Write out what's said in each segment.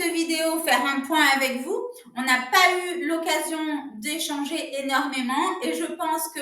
cette vidéo faire un point avec vous. On n'a pas eu l'occasion d'échanger énormément et je pense que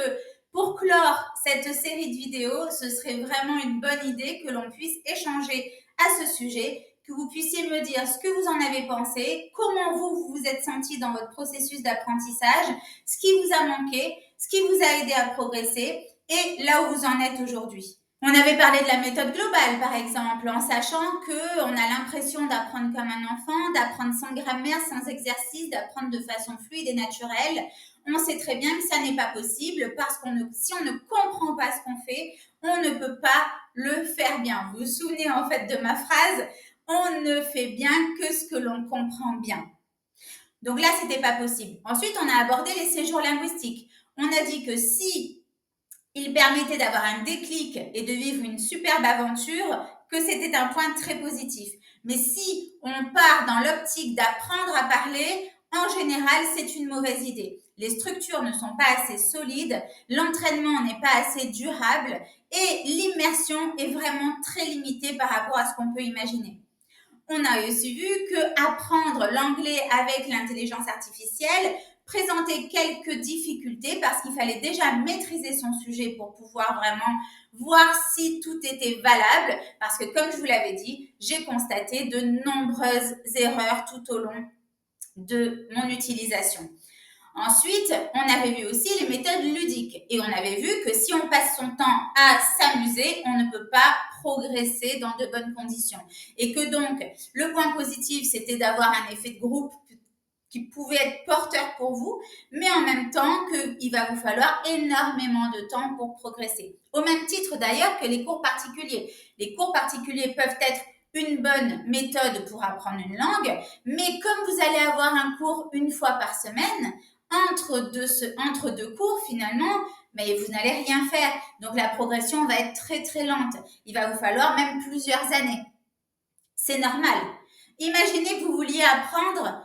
pour clore cette série de vidéos, ce serait vraiment une bonne idée que l'on puisse échanger à ce sujet, que vous puissiez me dire ce que vous en avez pensé, comment vous vous êtes senti dans votre processus d'apprentissage, ce qui vous a manqué, ce qui vous a aidé à progresser et là où vous en êtes aujourd'hui. On avait parlé de la méthode globale, par exemple, en sachant qu'on a l'impression d'apprendre comme un enfant, d'apprendre sans grammaire, sans exercice, d'apprendre de façon fluide et naturelle. On sait très bien que ça n'est pas possible parce si on ne comprend pas ce qu'on fait, on ne peut pas le faire bien. Vous vous souvenez en fait de ma phrase, on ne fait bien que ce que l'on comprend bien. Donc là, c'était pas possible. Ensuite, on a abordé les séjours linguistiques. On a dit que si il permettait d'avoir un déclic et de vivre une superbe aventure, que c'était un point très positif. Mais si on part dans l'optique d'apprendre à parler, en général, c'est une mauvaise idée. Les structures ne sont pas assez solides, l'entraînement n'est pas assez durable et l'immersion est vraiment très limitée par rapport à ce qu'on peut imaginer. On a aussi vu que apprendre l'anglais avec l'intelligence artificielle présentait quelques difficultés parce qu'il fallait déjà maîtriser son sujet pour pouvoir vraiment voir si tout était valable. Parce que comme je vous l'avais dit, j'ai constaté de nombreuses erreurs tout au long de mon utilisation. Ensuite, on avait vu aussi les méthodes ludiques et on avait vu que si on passe son temps à s'amuser, on ne peut pas progresser dans de bonnes conditions. Et que donc, le point positif, c'était d'avoir un effet de groupe qui pouvait être porteur pour vous, mais en même temps qu'il va vous falloir énormément de temps pour progresser. Au même titre d'ailleurs que les cours particuliers. Les cours particuliers peuvent être une bonne méthode pour apprendre une langue, mais comme vous allez avoir un cours une fois par semaine, entre deux cours finalement, mais vous n'allez rien faire. Donc la progression va être très très lente. Il va vous falloir même plusieurs années. C'est normal. Imaginez que vous vouliez apprendre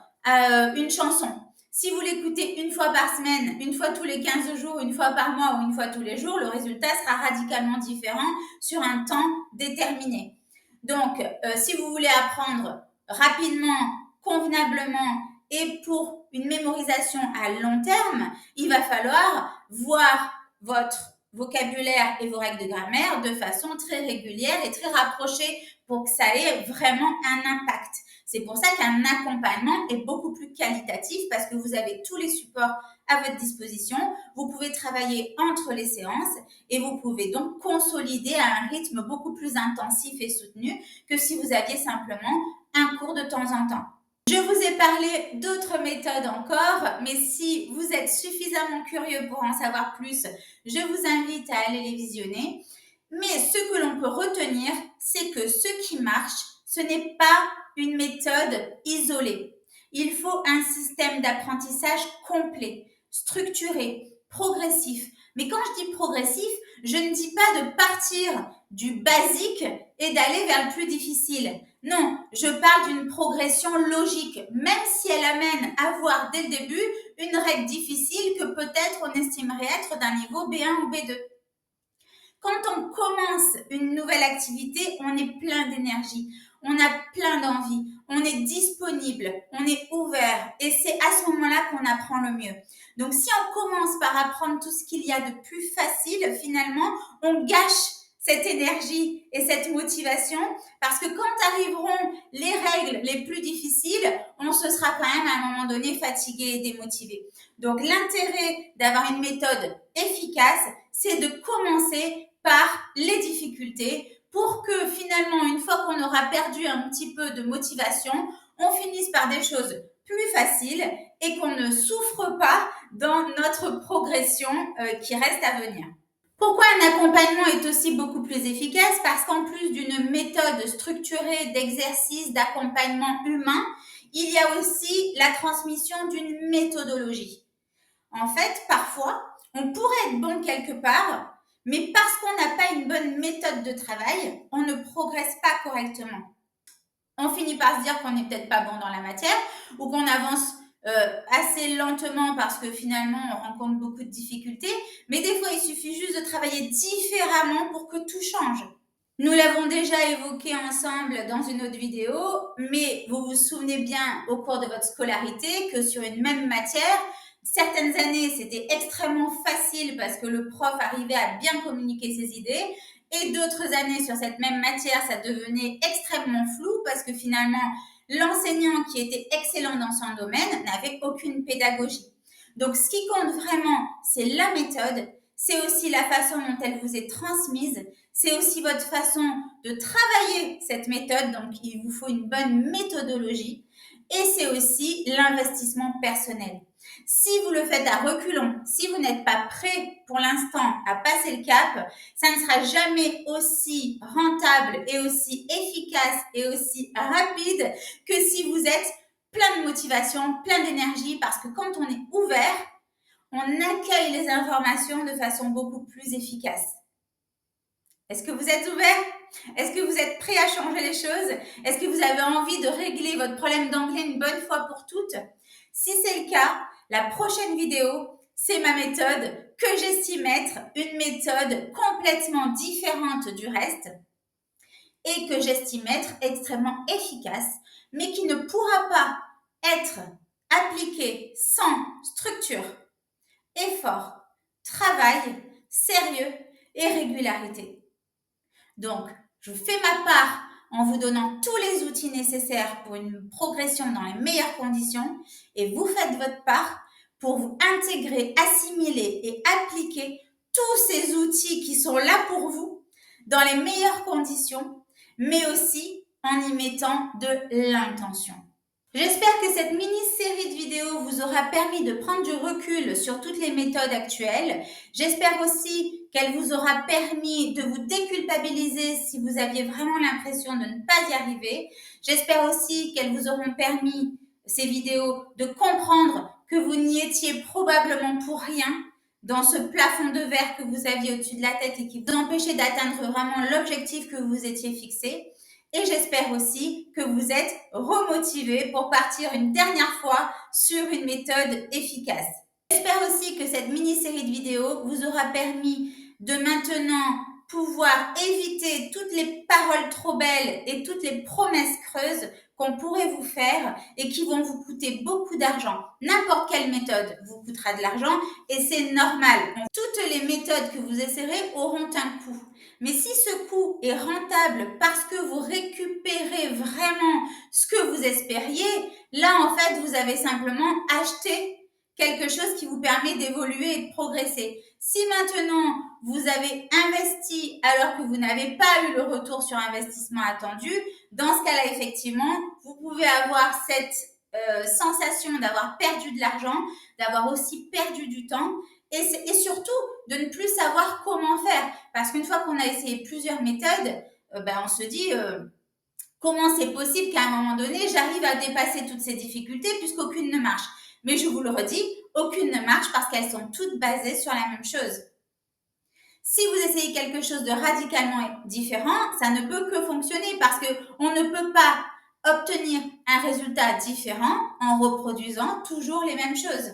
une chanson. Si vous l'écoutez une fois par semaine, une fois tous les 15 jours, une fois par mois ou une fois tous les jours, le résultat sera radicalement différent sur un temps déterminé. Donc, si vous voulez apprendre rapidement, convenablement et pour une mémorisation à long terme, il va falloir voir votre vocabulaire et vos règles de grammaire de façon très régulière et très rapprochée pour que ça ait vraiment un impact. C'est pour ça qu'un accompagnement est beaucoup plus qualitatif parce que vous avez tous les supports à votre disposition. Vous pouvez travailler entre les séances et vous pouvez donc consolider à un rythme beaucoup plus intensif et soutenu que si vous aviez simplement un cours de temps en temps. Je vous ai parlé d'autres méthodes encore, mais si vous êtes suffisamment curieux pour en savoir plus, je vous invite à aller les visionner. Mais ce que l'on peut retenir, c'est que ce qui marche, ce n'est pas une méthode isolée. Il faut un système d'apprentissage complet, structuré, progressif. Mais quand je dis progressif, je ne dis pas de partir du basique et d'aller vers le plus difficile. Non, je parle d'une progression logique, même si elle amène à voir dès le début une règle difficile que peut-être on estimerait être d'un niveau B1 ou B2. Quand on commence une nouvelle activité, on est plein d'énergie, on a plein d'envie, on est disponible, on est ouvert et c'est à ce moment-là qu'on apprend le mieux. Donc si on commence par apprendre tout ce qu'il y a de plus facile, finalement, on gâche cette énergie et cette motivation parce que quand arriveront les règles les plus difficiles, on se sera quand même à un moment donné fatigué et démotivé. Donc l'intérêt d'avoir une méthode efficace, c'est de commencer par les difficultés pour que finalement, une fois qu'on aura perdu un petit peu de motivation, on finisse par des choses plus faciles et qu'on ne souffre pas dans notre progression qui reste à venir. Pourquoi un accompagnement est aussi beaucoup plus efficace? Parce qu'en plus d'une méthode structurée d'exercice, d'accompagnement humain, il y a aussi la transmission d'une méthodologie. En fait, parfois, on pourrait être bon quelque part, mais parce qu'on n'a pas une bonne méthode de travail, on ne progresse pas correctement. On finit par se dire qu'on n'est peut-être pas bon dans la matière ou qu'on avance assez lentement parce que finalement on rencontre beaucoup de difficultés, mais des fois il suffit juste de travailler différemment pour que tout change. Nous l'avons déjà évoqué ensemble dans une autre vidéo, mais vous vous souvenez bien au cours de votre scolarité que sur une même matière, certaines années c'était extrêmement facile parce que le prof arrivait à bien communiquer ses idées, et d'autres années sur cette même matière, ça devenait extrêmement flou parce que finalement, l'enseignant qui était excellent dans son domaine n'avait aucune pédagogie. Donc ce qui compte vraiment, c'est la méthode, c'est aussi la façon dont elle vous est transmise, c'est aussi votre façon de travailler cette méthode, donc il vous faut une bonne méthodologie, et c'est aussi l'investissement personnel. Si vous le faites à reculons, si vous n'êtes pas prêt pour l'instant à passer le cap, ça ne sera jamais aussi rentable et aussi efficace et aussi rapide que si vous êtes plein de motivation, plein d'énergie, parce que quand on est ouvert, on accueille les informations de façon beaucoup plus efficace. Est-ce que vous êtes ouvert? Est-ce que vous êtes prêt à changer les choses? Est-ce que vous avez envie de régler votre problème d'anglais une bonne fois pour toutes? Si c'est le cas, la prochaine vidéo, c'est ma méthode que j'estime être une méthode complètement différente du reste et que j'estime être extrêmement efficace, mais qui ne pourra pas être appliquée sans structure, effort, travail, sérieux et régularité. Donc, je fais ma part en vous donnant tous les outils nécessaires pour une progression dans les meilleures conditions, et vous faites votre part pour vous intégrer, assimiler et appliquer tous ces outils qui sont là pour vous dans les meilleures conditions, mais aussi en y mettant de l'intention. J'espère que cette mini-série de vidéos vous aura permis de prendre du recul sur toutes les méthodes actuelles. J'espère aussi qu'elle vous aura permis de vous déculpabiliser si vous aviez vraiment l'impression de ne pas y arriver. J'espère aussi qu'elles vous auront permis, ces vidéos, de comprendre que vous n'y étiez probablement pour rien dans ce plafond de verre que vous aviez au-dessus de la tête et qui vous empêchait d'atteindre vraiment l'objectif que vous étiez fixé. Et j'espère aussi que vous êtes remotivé pour partir une dernière fois sur une méthode efficace. J'espère aussi que cette mini-série de vidéos vous aura permis de maintenant pouvoir éviter toutes les paroles trop belles et toutes les promesses creuses qu'on pourrait vous faire et qui vont vous coûter beaucoup d'argent. N'importe quelle méthode vous coûtera de l'argent et c'est normal. Toutes les méthodes que vous essaierez auront un coût. Mais si ce coût est rentable parce que vous récupérez vraiment ce que vous espériez, là, en fait, vous avez simplement acheté quelque chose qui vous permet d'évoluer et de progresser. Si maintenant, vous avez investi alors que vous n'avez pas eu le retour sur investissement attendu, dans ce cas-là, effectivement, vous pouvez avoir cette sensation d'avoir perdu de l'argent, d'avoir aussi perdu du temps et surtout de ne plus savoir comment faire. Parce qu'une fois qu'on a essayé plusieurs méthodes, on se dit comment c'est possible qu'à un moment donné, j'arrive à dépasser toutes ces difficultés puisqu'aucune ne marche. Mais je vous le redis, aucune ne marche parce qu'elles sont toutes basées sur la même chose. Si vous essayez quelque chose de radicalement différent, ça ne peut que fonctionner parce qu'on ne peut pas obtenir un résultat différent en reproduisant toujours les mêmes choses.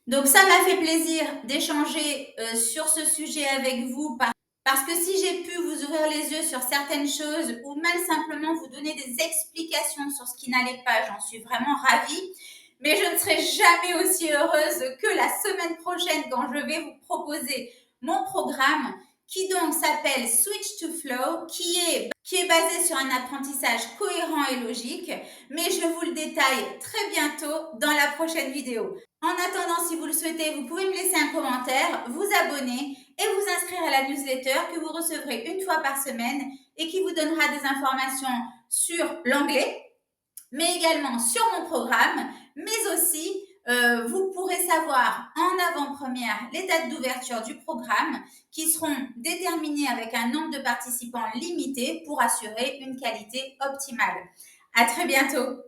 Donc ça m'a fait plaisir d'échanger sur ce sujet avec vous parce que si j'ai pu vous ouvrir les yeux sur certaines choses ou même simplement vous donner des explications sur ce qui n'allait pas, j'en suis vraiment ravie. Mais je ne serai jamais aussi heureuse que la semaine prochaine quand je vais vous proposer mon programme qui donc s'appelle Switch to Flow, qui est basé sur un apprentissage cohérent et logique, mais je vous le détaille très bientôt dans la prochaine vidéo. En attendant, si vous le souhaitez, vous pouvez me laisser un commentaire, vous abonner et vous inscrire à la newsletter que vous recevrez une fois par semaine et qui vous donnera des informations sur l'anglais, mais également sur mon programme, mais aussi vous pourrez savoir en avant-première les dates d'ouverture du programme qui seront déterminées avec un nombre de participants limité pour assurer une qualité optimale. À très bientôt!